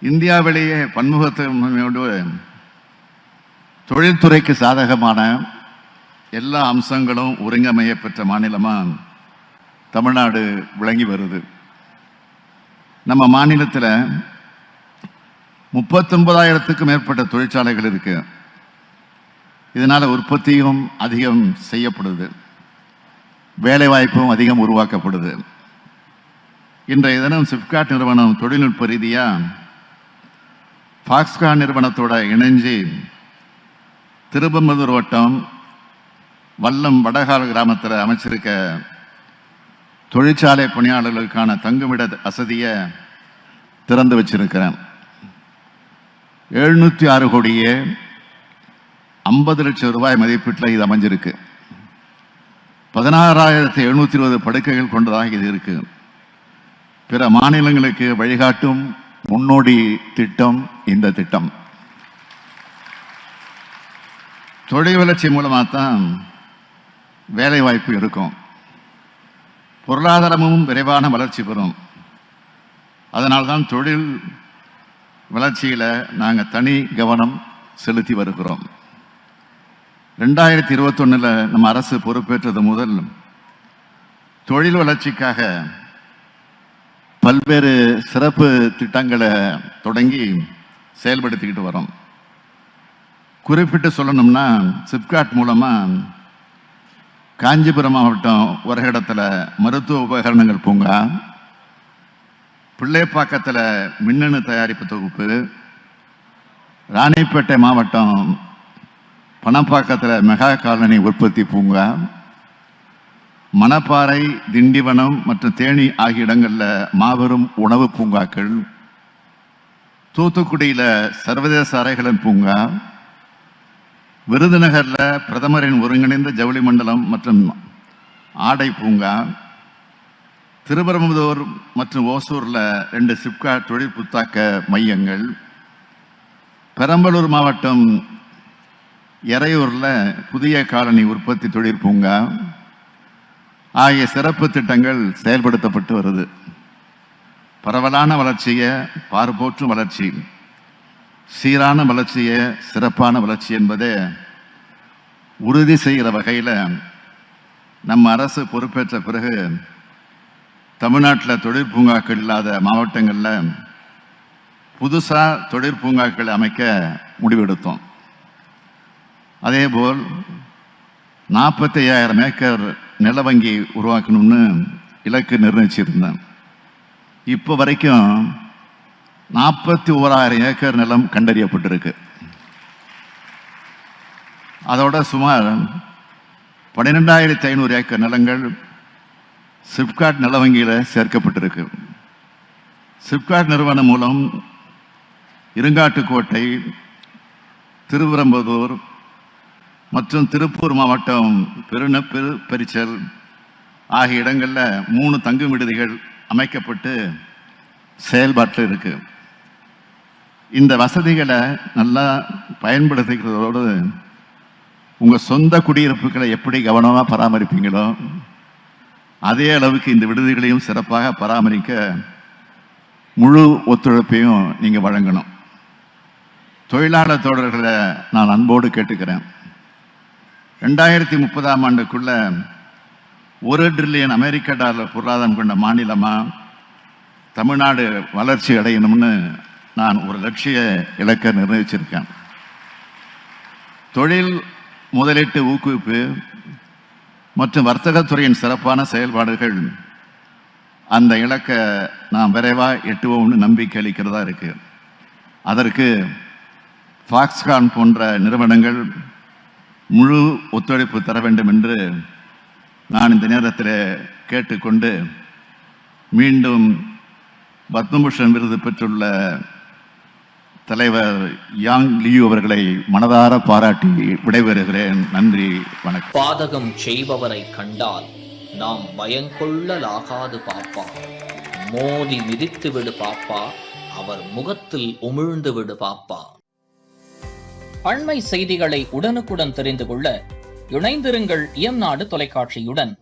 இந்தியாவிலேயே பன்முகத்தன்மையோடு தொழில்துறைக்கு சாதகமான எல்லா அம்சங்களும் ஒருங்கமைய பெற்ற மாநிலமாக தமிழ்நாடு விளங்கி வருது. நம்ம மாநிலத்தில் 39,000க்கும் மேற்பட்ட தொழிற்சாலைகள் இருக்கு. இதனால உற்பத்தியும் அதிகம் செய்யப்படுது, வேலைவாய்ப்பும் அதிகம் உருவாக்கப்படுது. இன்றைய தினம் சிப்காட் நிறுவனம் தொழில்நுட்ப ரீதியாக ஃபாக்ஸ்கான் நிறுவனத்தோட இணைஞ்சு திருப்பம்புதூர் வட்டம் வல்லம் வடகால் கிராமத்தில் அமைச்சிருக்க தொழிற்சாலை பணியாளர்களுக்கான தங்குமிட வசதியை திறந்து வச்சிருக்கிறேன். 706 கோடியே 50 லட்சம் ரூபாய் மதிப்பீட்டில் இது அமைஞ்சிருக்கு. 16,720 படுக்கைகள் கொண்டதாக இது இருக்கு. பிற மாநிலங்களுக்கு வழிகாட்டும் முன்னோடி திட்டம் இந்த திட்டம். தொழில் வளர்ச்சி மூலமாக தான் வேலை வாய்ப்பு இருக்கும், பொருளாதாரமும் விரைவான வளர்ச்சி பெறும். அதனால்தான் தொழில் வளர்ச்சியில் நாங்கள் தனி கவனம் செலுத்தி வருகிறோம். 2021 நம்ம அரசு பொறுப்பேற்றது முதல் தொழில் வளர்ச்சிக்காக பல்வேறு சிறப்பு திட்டங்களை தொடங்கி செயல்படுத்திக்கிட்டு வரோம். குறிப்பிட்டு சொல்லணும்னா சிப்காட் மூலமாக காஞ்சிபுரம் மாவட்டம் ஒரகடத்தில் மருத்துவ உபகரணங்கள் பூங்கா, பிள்ளைப்பாக்கத்தில் மின்னணு தயாரிப்பு தொகுப்பு, ராணிப்பேட்டை மாவட்டம் பணப்பாக்கத்தில் மெகா காலனி உற்பத்தி பூங்கா, மணப்பாறை, திண்டிவனம் மற்றும் தேனி ஆகிய இடங்களில் மாபெரும் உணவு பூங்காக்கள், தூத்துக்குடியில் சர்வதேச அறைகளின் பூங்கா, விருதுநகரில் பிரதமரின் ஒருங்கிணைந்த ஜவுளி மண்டலம் மற்றும் ஆடை பூங்கா, திருப்பரங்குன்றூர் மற்றும் ஓசூரில் 2 சிப்காட் தொழில் புத்தாக்க மையங்கள், பெரம்பலூர் மாவட்டம் எறையூரில் புதிய காலனி உற்பத்தி தொழில் பூங்கா ஆகிய சிறப்பு திட்டங்கள் செயல்படுத்தப்பட்டு வருது. பரவலான வளர்ச்சியை பார்ப்போற்றும் வளர்ச்சி, சீரான வளர்ச்சியை சிறப்பான வளர்ச்சி என்பதை உறுதி செய்கிற வகையில் நம்ம அரசு பொறுப்பேற்ற பிறகு தமிழ்நாட்டில் தொழிற்பூங்காக்கள் இல்லாத மாவட்டங்களில் புதுசாக தொழிற்பூங்காக்கள் அமைக்க முடிவெடுத்தோம். அதேபோல் 45,000 ஏக்கர் நில வங்கி உருவாக்கணும்னு இலக்கு நிர்ணயிச்சிருந்தேன். இப்போ வரைக்கும் 41,000 ஏக்கர் நிலம் கண்டறியப்பட்டிருக்கு. அதோட சுமார் 12,500 ஏக்கர் நிலங்கள் சிப்காட் நில வங்கியில் சேர்க்கப்பட்டிருக்கு. சிப்காட் நிறுவனம் மூலம் இருங்காட்டுக்கோட்டை, திருப்பரங்குன்றூர் மற்றும் திருப்பூர் மாவட்டம் பெருநெப்பெரிச்சல் ஆகிய இடங்களில் 3 தங்கும் விடுதிகள் அமைக்கப்பட்டு செயல்பாட்டில் இருக்கு. இந்த வசதிகளை நல்லா பயன்படுத்திக்கிறதோடு உங்கள் சொந்த குடியிருப்புகளை எப்படி கவனமாக பராமரிப்பீங்களோ அதே அளவுக்கு இந்த விடுதிகளையும் சிறப்பாக பராமரிக்க முழு ஒத்துழைப்பையும் நீங்கள் வழங்கணும். தொழிலாளர் தோழர்களை நான் அன்போடு கேட்டுக்கிறேன். 2030ஆம் ஆண்டுக்குள்ள $1 டிரில்லியன் அமெரிக்க டாலர் பொருளாதாரம் கொண்ட மாநிலமாக தமிழ்நாடு வளர்ச்சி அடையணும்னு நான் ஒரு லட்சிய இலக்கை நிர்ணயிச்சிருக்கேன். தொழில் முதலீட்டு ஊக்குவிப்பு மற்றும் வர்த்தகத்துறையின் சிறப்பான செயல்பாடுகள் அந்த இலக்கை நாம் விரைவாக எட்டுவோம்னு நம்பிக்கை அளிக்கிறதா இருக்கு. அதற்கு ஃபாக்ஸ்கான் போன்ற நிறுவனங்கள் முழு ஒத்துழைப்பு தர வேண்டும் என்று நான் இந்த நேரத்தில் கேட்டுக்கொண்டு மீண்டும் பத்மபூஷன் விருது பெற்றுள்ள தலைவர் யாங் லியூ அவர்களை மனதார பாராட்டி விடைபெறுகிறேன். நன்றி, வணக்கம். பாதகம் செய்பவரை கண்டால் நாம் பயங்கொள்ளலாகாது பாப்பா, மோதி மிதித்து விடு பாப்பா, அவர் முகத்தில் உமிழ்ந்து விடு பாப்பா. அண்மை செய்திகளை உடனுக்குடன் தெரிந்து கொள்ள இணைந்திருங்கள் இயம்நாடு தொலைக்காட்சியுடன்.